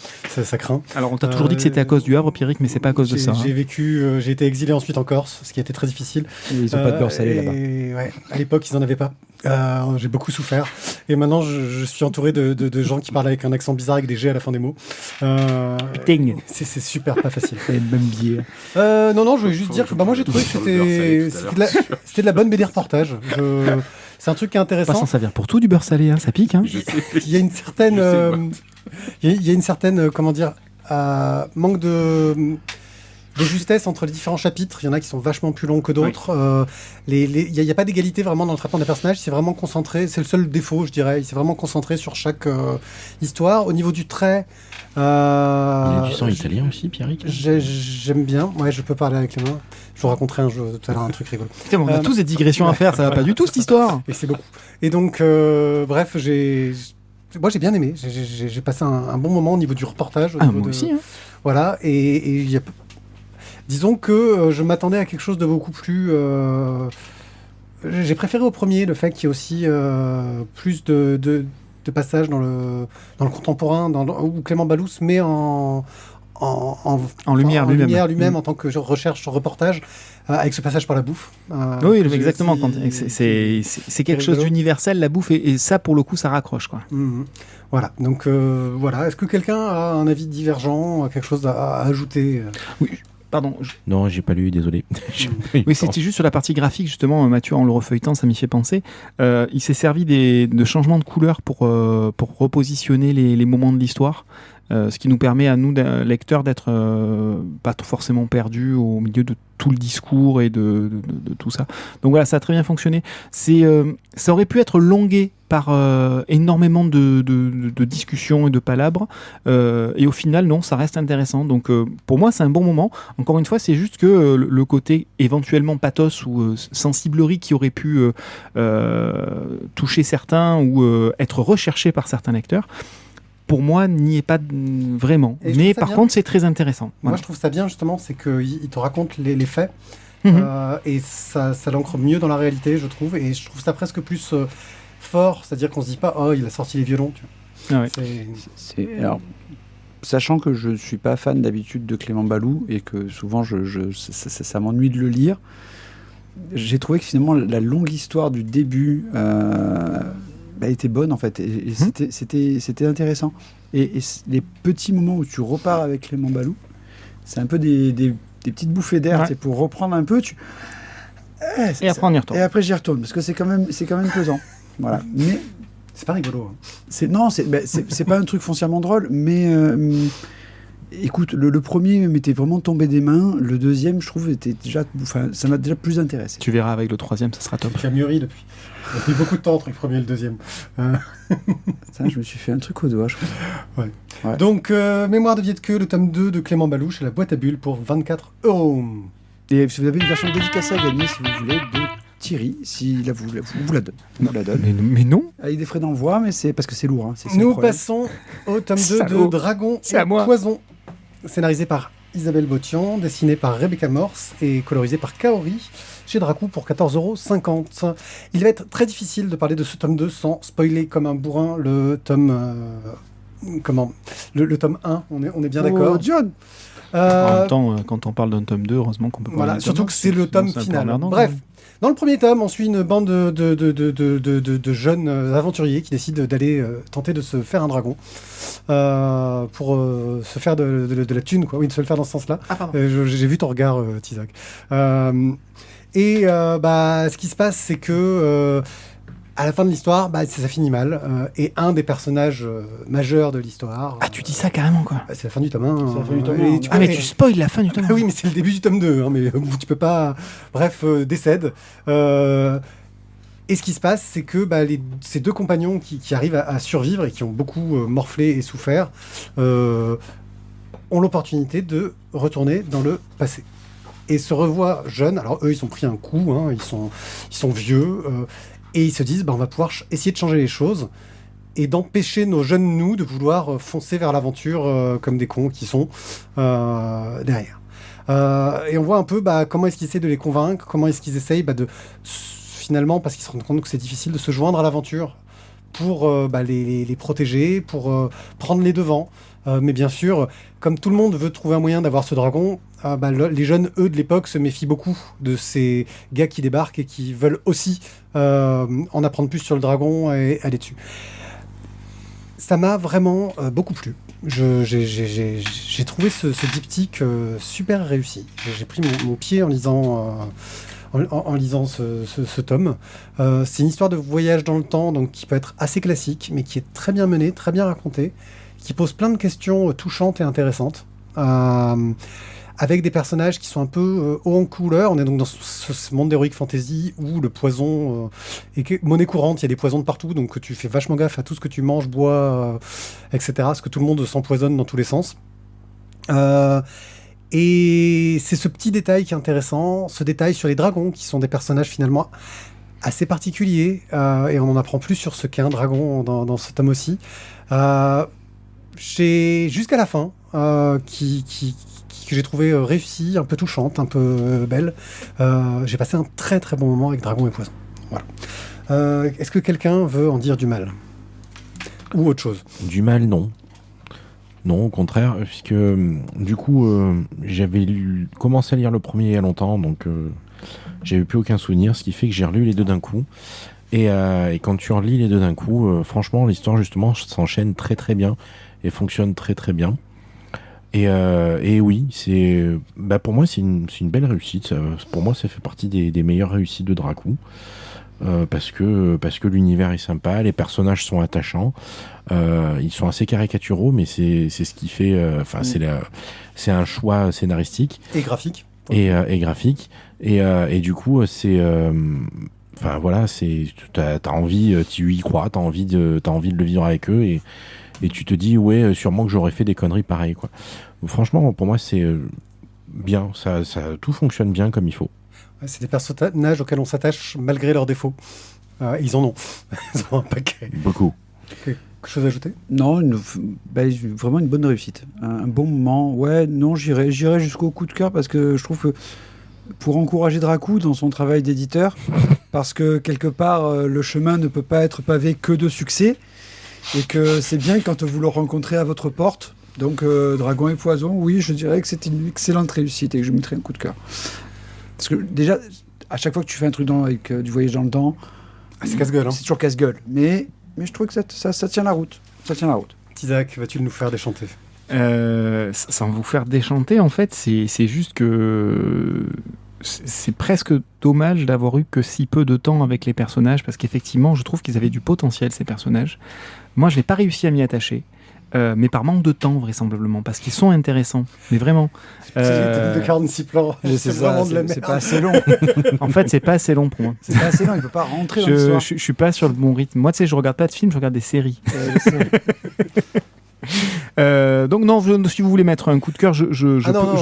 Ça craint. Alors, on t'a toujours dit que c'était à cause du Havre, Pierrick, mais c'est pas à cause de ça. J'ai été exilé ensuite en Corse, ce qui a été très difficile. Et ils n'ont pas de beurre salé là-bas. Ouais, à l'époque, ils n'en avaient pas. J'ai beaucoup souffert. Et maintenant, je suis entouré de gens qui parlent avec un accent bizarre, avec des G à la fin des mots. C'est super pas facile. Et même biais. Non, je voulais juste dire que moi j'ai trouvé que c'était de la bonne BD reportage. C'est un truc qui est intéressant. Passant, ça vient pour tout du beurre salé, ça pique. Hein. Il y a une certaine, comment dire, manque de. de justesse entre les différents chapitres. Il y en a qui sont vachement plus longs que d'autres. Il n'y a pas d'égalité vraiment dans le traitement des personnages. C'est vraiment concentré. C'est le seul défaut, je dirais. Il s'est vraiment concentré sur chaque histoire. Au niveau du trait... Il y a du sang italien aussi, Pierrick. J'aime bien. Ouais, je peux parler avec les mains. Je vous raconterai un jeu tout à l'heure, un truc rigolo. Putain, on a tous des digressions à faire, ça va pas du tout cette histoire. Et c'est beaucoup. Et donc, bref, moi j'ai bien aimé. J'ai passé un bon moment au niveau du reportage. Moi aussi. Hein. Voilà. Et disons que je m'attendais à quelque chose de beaucoup plus. J'ai préféré au premier le fait qu'il y ait aussi plus de passages dans le contemporain, où Clément Balous met en lumière lui-même en tant que recherche sur reportage, avec ce passage par la bouffe. Oui, exactement. C'est quelque chose d'universel, la bouffe, et ça, pour le coup, ça raccroche, quoi. Voilà. Donc, voilà. Est-ce que quelqu'un a un avis divergent, quelque chose à ajouter Oui. Pardon. Non, j'ai pas lu, désolé. Oui, c'était juste sur la partie graphique, justement, Mathieu, en le refeuilletant, ça m'y fait penser. Il s'est servi de changements de couleurs pour repositionner les moments de l'histoire. Ce qui nous permet à nous, lecteurs, d'être pas forcément perdus au milieu de tout le discours et de tout ça. Donc voilà, ça a très bien fonctionné. Ça aurait pu être longué par énormément de discussions et de palabres. Et au final, non, ça reste intéressant. Donc pour moi, c'est un bon moment. Encore une fois, c'est juste que le côté éventuellement pathos ou sensiblerie qui aurait pu toucher certains ou être recherché par certains lecteurs, pour moi, n'y est pas vraiment. Mais par contre, c'est très intéressant. Voilà. Moi, je trouve ça bien, justement, c'est qu'il te raconte les faits. Et ça l'ancre mieux dans la réalité, je trouve. Et je trouve ça presque plus fort. C'est-à-dire qu'on se dit pas, oh, il a sorti les violons. Tu vois. Ah ouais. Alors, sachant que je ne suis pas fan d'habitude de Clément Balous et que souvent, ça m'ennuie de le lire, j'ai trouvé que finalement, la longue histoire du début... était bonne en fait, et c'était intéressant. Et les petits moments où tu repars avec Clément Balous, c'est un peu des petites bouffées d'air, c'est pour reprendre un peu. Et après on y retourne. Et après j'y retourne parce que c'est quand même pesant. Voilà. Mais c'est pas rigolo. C'est pas un truc foncièrement drôle, mais écoute, le premier m'était vraiment tombé des mains. Le deuxième, je trouve, ça m'a déjà plus intéressé. Tu verras avec le troisième, ça sera top. Tu as mûri depuis. Il a mis beaucoup de temps entre le premier et le deuxième. Ça, je me suis fait un truc au doigt, je crois. Ouais. Donc, Mémoire de Vietque, le tome 2 de Clément Balous chez la boîte à bulles pour 24 €. Et si vous avez une version dédicacée à gagner, si vous voulez, de Thierry, s'il vous la donne. Vous la donne. Mais non. Avec des frais d'envoi, mais c'est parce que c'est lourd. Hein. Nous passons au tome 2 de Dragon et Poison, scénarisé par Isabelle Botian, dessiné par Rebecca Morse et colorisé par Kaori, chez Dracou pour 14,50 €. Il va être très difficile de parler de ce tome 2 sans spoiler comme un bourrin le tome... le tome 1, on est bien d'accord. John En même temps, quand on parle d'un tome 2, heureusement qu'on peut parler d'un surtout tome que c'est le tome final. Bref, ouais. dans le premier tome, on suit une bande de jeunes aventuriers qui décident d'aller tenter de se faire un dragon pour se faire de la thune, quoi. Oui, de se le faire dans ce sens-là. J'ai vu ton regard, Tizak. Ce qui se passe, c'est que à la fin de l'histoire, ça finit mal. Et un des personnages majeurs de l'histoire... Ah, tu dis ça carrément, quoi. C'est la fin du tome 1. C'est la fin du tome 1. Mais tu spoil la fin du tome 1. Oui, mais c'est le début du tome 2. Mais tu peux pas... Bref, décède. Et ce qui se passe, c'est que ces deux compagnons qui arrivent à survivre et qui ont beaucoup morflé et souffert ont l'opportunité de retourner dans le passé. Et se revoient jeunes. Alors eux, ils ont pris un coup. Hein, ils sont vieux. Et ils se disent, on va pouvoir essayer de changer les choses et d'empêcher nos jeunes nous de vouloir foncer vers l'aventure comme des cons qui sont derrière. Et on voit un peu comment est-ce qu'ils essaient de les convaincre, comment est-ce qu'ils essayent finalement, parce qu'ils se rendent compte que c'est difficile de se joindre à l'aventure pour les protéger, pour prendre les devants. Mais bien sûr, comme tout le monde veut trouver un moyen d'avoir ce dragon, les jeunes, eux, de l'époque, se méfient beaucoup de ces gars qui débarquent et qui veulent aussi en apprendre plus sur le dragon et aller dessus. Ça m'a vraiment beaucoup plu. J'ai trouvé ce diptyque super réussi. J'ai pris mon pied en lisant... En lisant ce tome. C'est une histoire de voyage dans le temps, donc qui peut être assez classique, mais qui est très bien menée, très bien racontée, qui pose plein de questions touchantes et intéressantes, avec des personnages qui sont un peu haut en couleur. On est donc dans ce monde d'heroic fantasy où le poison est monnaie courante. Il y a des poisons de partout, donc tu fais vachement gaffe à tout ce que tu manges, bois, etc. Parce que tout le monde s'empoisonne dans tous les sens. Et c'est ce petit détail qui est intéressant, ce détail sur les dragons, qui sont des personnages finalement assez particuliers, et on en apprend plus sur ce qu'est un dragon dans ce tome aussi. Jusqu'à la fin, que j'ai trouvé réussie, un peu touchante, un peu belle. J'ai passé un très très bon moment avec Dragon et Poison. Voilà. Est-ce que quelqu'un veut en dire du mal ? Ou autre chose ? Du mal, non. Non, au contraire, puisque du coup, j'avais commencé à lire le premier il y a longtemps, donc j'avais plus aucun souvenir, ce qui fait que j'ai relu les deux d'un coup. Et quand tu relis les deux d'un coup, franchement, l'histoire justement s'enchaîne très très bien et fonctionne très très bien. Et oui, pour moi c'est une belle réussite. Pour moi, ça fait partie des meilleures réussites de Dracou. Parce que l'univers est sympa, les personnages sont attachants, ils sont assez caricaturaux, mais c'est ce qui fait, c'est un choix scénaristique et graphique et graphique et du coup t'as envie, tu y crois, t'as envie de le vivre avec eux et tu te dis ouais, sûrement que j'aurais fait des conneries pareilles quoi. Donc, franchement, pour moi c'est bien, ça tout fonctionne bien comme il faut. C'est des personnages auxquels on s'attache malgré leurs défauts. Ils en ont. Ils en ont un paquet. Beaucoup. Quelque chose à ajouter ? Non, vraiment une bonne réussite. Un bon moment. Ouais, non, j'irai jusqu'au coup de cœur parce que je trouve que pour encourager Dracou dans son travail d'éditeur, parce que quelque part, le chemin ne peut pas être pavé que de succès et que c'est bien quand vous le rencontrez à votre porte. Donc, Dragon et Poison, oui, je dirais que c'est une excellente réussite et que je mettrai un coup de cœur. Parce que déjà, à chaque fois que tu fais un truc avec du voyage dans le temps, c'est casse-gueule. C'est toujours casse-gueule. Mais je trouve que ça tient la route. Ça tient la route. Isaac, vas-tu nous faire déchanter ? Sans vous faire déchanter, en fait, c'est juste que c'est presque dommage d'avoir eu que si peu de temps avec les personnages, parce qu'effectivement, je trouve qu'ils avaient du potentiel, ces personnages. Moi, je n'ai pas réussi à m'y attacher. Mais par manque de temps vraisemblablement, parce qu'ils sont intéressants, mais vraiment. De 46 plans, c'est vraiment de la merde. C'est pas assez long. En fait, c'est pas assez long pour moi. C'est pas assez long, il peut pas rentrer dans l'histoire. Je suis pas sur le bon rythme. Moi, tu sais, je regarde pas de films, je regarde des séries. Donc non, si vous voulez mettre un coup de cœur,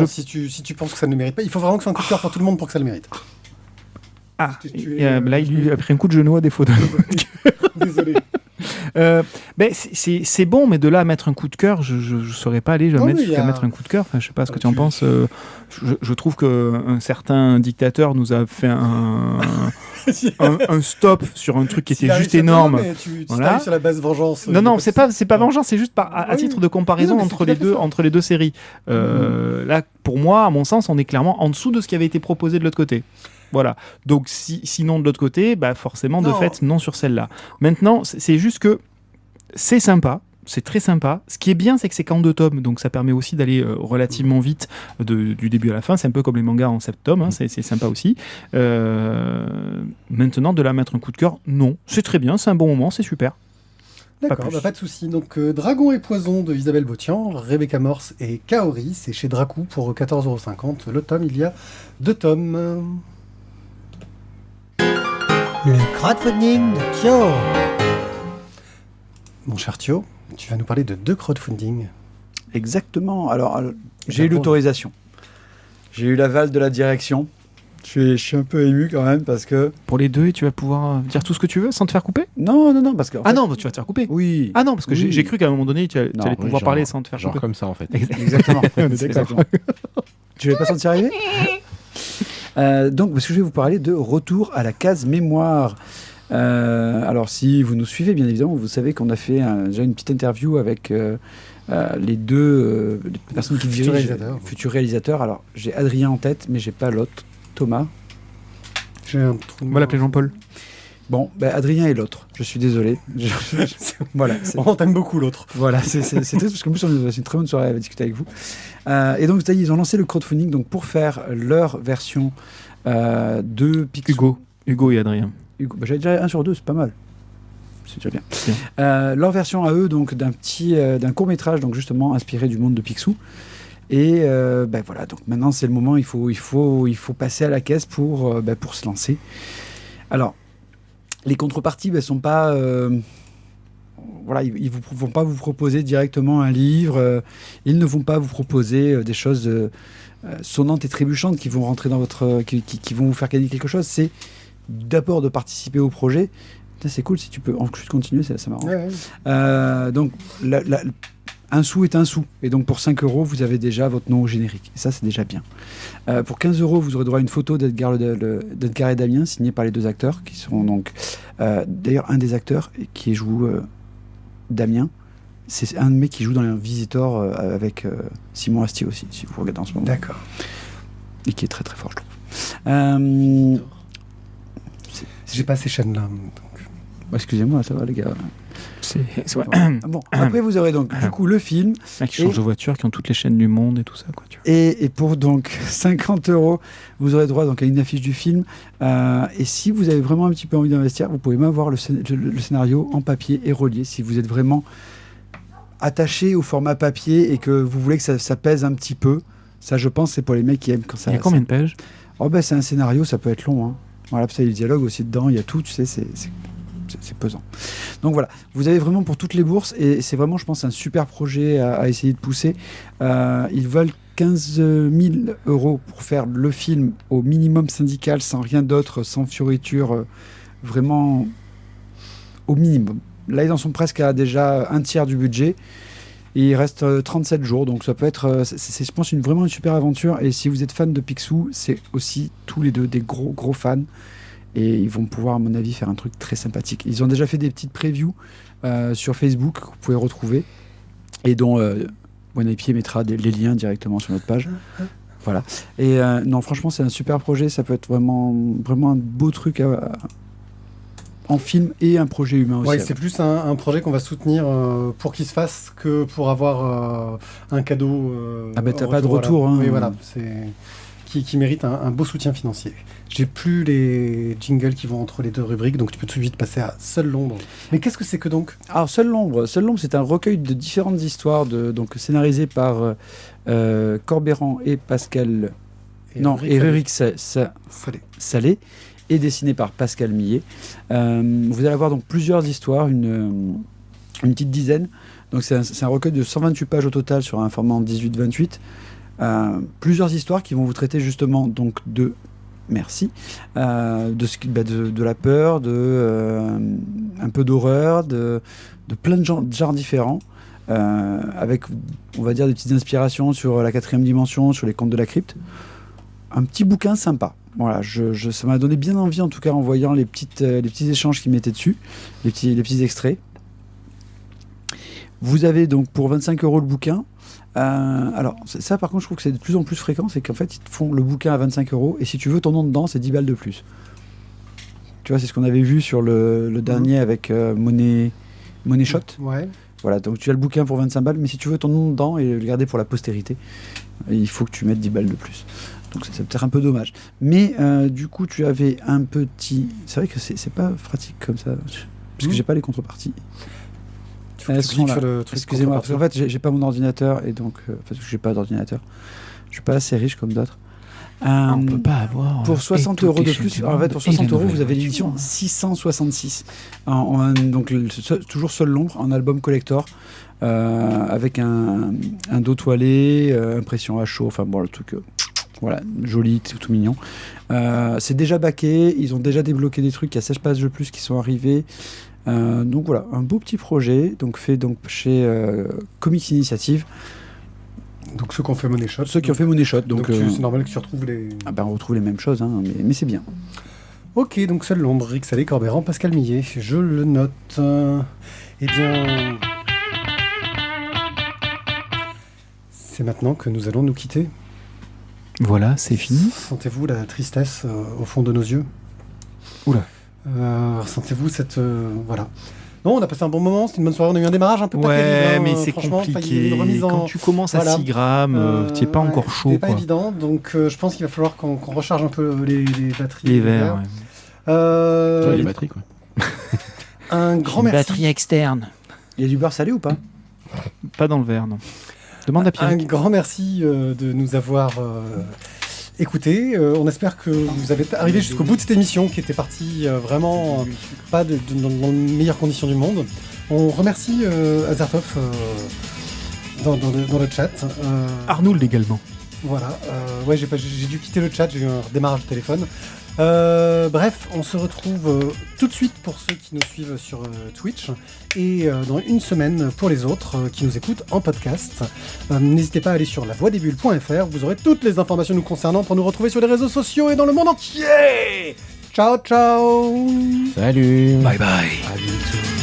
si tu penses que ça ne le mérite pas, il faut vraiment que ce soit un coup de cœur pour tout le monde pour que ça le mérite. Là, il lui a pris un coup de genou à défaut de... Désolé. C'est bon, mais de là à mettre un coup de cœur, je saurais pas aller mettre un coup de cœur. Enfin, je sais pas ce que tu en penses. Je trouve qu'un certain dictateur nous a fait un stop sur un truc qui était juste énorme. Tu t'arrives sur la base vengeance. Non, c'est pas vengeance, c'est juste à titre de comparaison entre les deux séries. Là, pour moi, à mon sens, on est clairement en dessous de ce qui avait été proposé de l'autre côté. Voilà. Donc, sinon de l'autre côté, forcément, de fait, non sur celle-là. Maintenant, c'est juste que c'est sympa. C'est très sympa. Ce qui est bien, c'est que c'est qu'en 2 tomes, donc ça permet aussi d'aller relativement vite du début à la fin. C'est un peu comme les mangas en 7 tomes, c'est sympa aussi. Maintenant, de la mettre un coup de cœur, non. C'est très bien, c'est un bon moment, c'est super. D'accord, pas de souci. Donc, Dragon et Poison de Isabelle Botian, Rebecca Morse et Kaori, c'est chez Dracou pour 14,50 €. Le tome, il y a 2 tomes. Le crowdfunding de Thio. Mon cher Thio, tu vas nous parler de 2 crowdfunding. Exactement. Alors j'ai eu l'autorisation. J'ai eu l'aval de la direction. Je suis un peu ému quand même parce que... Pour les 2, tu vas pouvoir dire tout ce que tu veux sans te faire couper ? Non, parce que... non, tu vas te faire couper ? Oui. Ah non, parce que j'ai cru qu'à un moment donné, tu allais pouvoir parler sans te faire couper. Genre comme ça, en fait. Exactement. Tu l'avais pas senti arriver ? Donc, parce que je vais vous parler de Retour à la case mémoire. Alors, si vous nous suivez, bien évidemment, vous savez qu'on a fait déjà une petite interview avec les 2 personnes qui dirigent, futurs réalisateurs. Alors, j'ai Adrien en tête, mais j'ai pas l'autre. Thomas. J'ai un trou. On va l'appeler Jean-Paul. Bon, Adrien est l'autre. Je suis désolé. Voilà. On t'aime beaucoup l'autre. Voilà, c'est triste parce qu'en plus on a passé une très bonne soirée à discuter avec vous. Et donc ils ont lancé le crowdfunding donc pour faire leur version de Picsou. Hugo et Adrien. J'avais déjà 1 sur 2, c'est pas mal. C'est déjà bien. Leur version à eux donc d'un court métrage donc justement inspiré du monde de Picsou. Et voilà, donc maintenant c'est le moment, il faut passer à la caisse pour se lancer. Alors, les contreparties sont pas... voilà, ils ne vont pas vous proposer directement un livre, ils ne vont pas vous proposer des choses sonnantes et trébuchantes qui vont rentrer dans votre... qui vont vous faire gagner quelque chose. C'est d'abord de participer au projet. Putain, c'est cool si tu peux juste continuer, ça m'arrange. Ouais. Donc, un sou est un sou. Et donc, pour 5 €, vous avez déjà votre nom au générique. Et ça, c'est déjà bien. Pour 15 €, vous aurez droit à une photo d'Edgar et Damien, signée par les 2 acteurs, qui seront donc... d'ailleurs, un des acteurs qui joue Damien, c'est un mec qui joue dans les Visitor avec Simon Astier aussi, si vous regardez en ce moment. D'accord. Et qui est très très fort, je trouve. J'ai pas ces chaînes-là. Donc... excusez-moi, ça va les gars. Ouais. Bon, après vous aurez donc du coup le film. Qui changent de voiture, qui ont toutes les chaînes du monde et tout ça. Quoi, tu vois. Et pour donc 50 €, vous aurez droit donc à une affiche du film. Et si vous avez vraiment un petit peu envie d'investir, vous pouvez même avoir le scénario en papier et relié. Si vous êtes vraiment attaché au format papier et que vous voulez que ça pèse un petit peu, ça je pense c'est pour les mecs qui aiment quand ça... Il y a combien de pages ? C'est un scénario, ça peut être long. Hein. Voilà, il y a le dialogue aussi dedans, il y a tout, tu sais, c'est pesant. Donc voilà, vous avez vraiment pour toutes les bourses et c'est vraiment, je pense, un super projet à essayer de pousser. Ils veulent 15 000 € pour faire le film au minimum syndical, sans rien d'autre, sans fioriture, vraiment au minimum. Là, ils en sont presque à déjà un tiers du budget. Et il reste 37 jours, donc ça peut être, c'est je pense, vraiment une super aventure. Et si vous êtes fan de Picsou, c'est aussi tous les deux des gros fans. Et ils vont pouvoir, à mon avis, faire un truc très sympathique. Ils ont déjà fait des petites previews sur Facebook que vous pouvez retrouver. Et dont Buonappied mettra les liens directement sur notre page. Voilà. Et non, franchement, c'est un super projet. Ça peut être vraiment un beau truc en film et un projet humain aussi. Ouais, c'est plus un projet qu'on va soutenir pour qu'il se fasse que pour avoir un cadeau. T'as pas de retour. Voilà. Hein. Oui, voilà. Qui mérite un beau soutien financier. J'ai plus les jingles qui vont entre les 2 rubriques, donc tu peux tout de suite passer à Seul l'ombre. Mais qu'est-ce que c'est que donc ? Alors, Seul l'ombre, c'est un recueil de différentes histoires donc scénarisées par Corbeyran et Pascal... Eric Salé. Et dessiné par Pascal Millet. Vous allez avoir donc plusieurs histoires, une petite dizaine. Donc c'est un recueil de 128 pages au total sur un format en 18-28. Plusieurs histoires qui vont vous traiter justement donc de la peur, un peu d'horreur, de plein de genres différents, avec, on va dire, des petites inspirations sur la 4e dimension, sur les contes de la crypte. Un petit bouquin sympa. Voilà, ça m'a donné bien envie, en tout cas, en voyant les petits échanges qu'ils mettaient dessus, les petits extraits. Vous avez donc pour 25 € le bouquin. Alors, ça, par contre, je trouve que c'est de plus en plus fréquent, c'est qu'en fait, ils te font le bouquin à 25 € et si tu veux ton nom dedans, c'est 10 balles de plus. Tu vois, c'est ce qu'on avait vu sur le dernier avec Money Shot. Ouais. Voilà, donc tu as le bouquin pour 25 balles, mais si tu veux ton nom dedans et le garder pour la postérité, il faut que tu mettes 10 balles de plus. Donc c'est peut-être un peu dommage. Mais du coup, tu avais un petit... C'est vrai que c'est pas pratique comme ça, parce que j'ai pas les contreparties. Excusez-moi, parce qu'en fait, j'ai pas mon ordinateur, et donc, parce que j'ai pas d'ordinateur. Je suis pas assez riche comme d'autres. On peut pas avoir... Pour 60 € de plus, en fait, pour 60 €, vous avez l'édition 666. Donc, toujours Seul l'ombre, en album collector, avec un dos toilé, impression à chaud, enfin bon, le truc... Voilà, joli, tout mignon. C'est déjà backé, ils ont déjà débloqué des trucs, il y a 16 pages de plus qui sont arrivés. Donc voilà, un beau petit projet, donc fait donc chez Comics Initiative. Donc ceux qui ont fait Money Shot. Ceux qui ont fait Money Shot. Donc c'est normal que tu retrouves les... on retrouve les mêmes choses, hein, mais c'est bien. Ok, donc Seul l'ombre, Eric Salé, Corbeyran, Pascal Millet. Je le note. Eh bien... C'est maintenant que nous allons nous quitter. Voilà, c'est fini. Sentez-vous la tristesse au fond de nos yeux ? Oula. Ressentez-vous cette... voilà. Non, on a passé un bon moment, c'était une bonne soirée, on a eu un démarrage un peu pas terrible. Mais c'est compliqué. Quand tu commences à 6 grammes, tu n'es pas encore chaud. C'est pas évident, donc je pense qu'il va falloir qu'on recharge un peu les batteries. Les verres, les batteries, quoi. Un grand merci. Batterie externe. Il y a du beurre salé ou pas ? Pas dans le verre, non. Demande à Pierre. Un grand merci de nous avoir écoutés. On espère que vous avez arrivé jusqu'au bout de cette émission qui était partie vraiment pas dans les meilleures conditions du monde. On remercie Azertov dans le chat. Arnould également. Voilà, ouais, j'ai dû quitter le chat, j'ai eu un redémarrage de téléphone. Bref, on se retrouve tout de suite pour ceux qui nous suivent sur Twitch et dans une semaine pour les autres qui nous écoutent en podcast. N'hésitez pas à aller sur lavoidesbulles.fr, vous aurez toutes les informations nous concernant pour nous retrouver sur les réseaux sociaux et dans le monde entier. Ciao, ciao. Salut. Bye bye. À bientôt.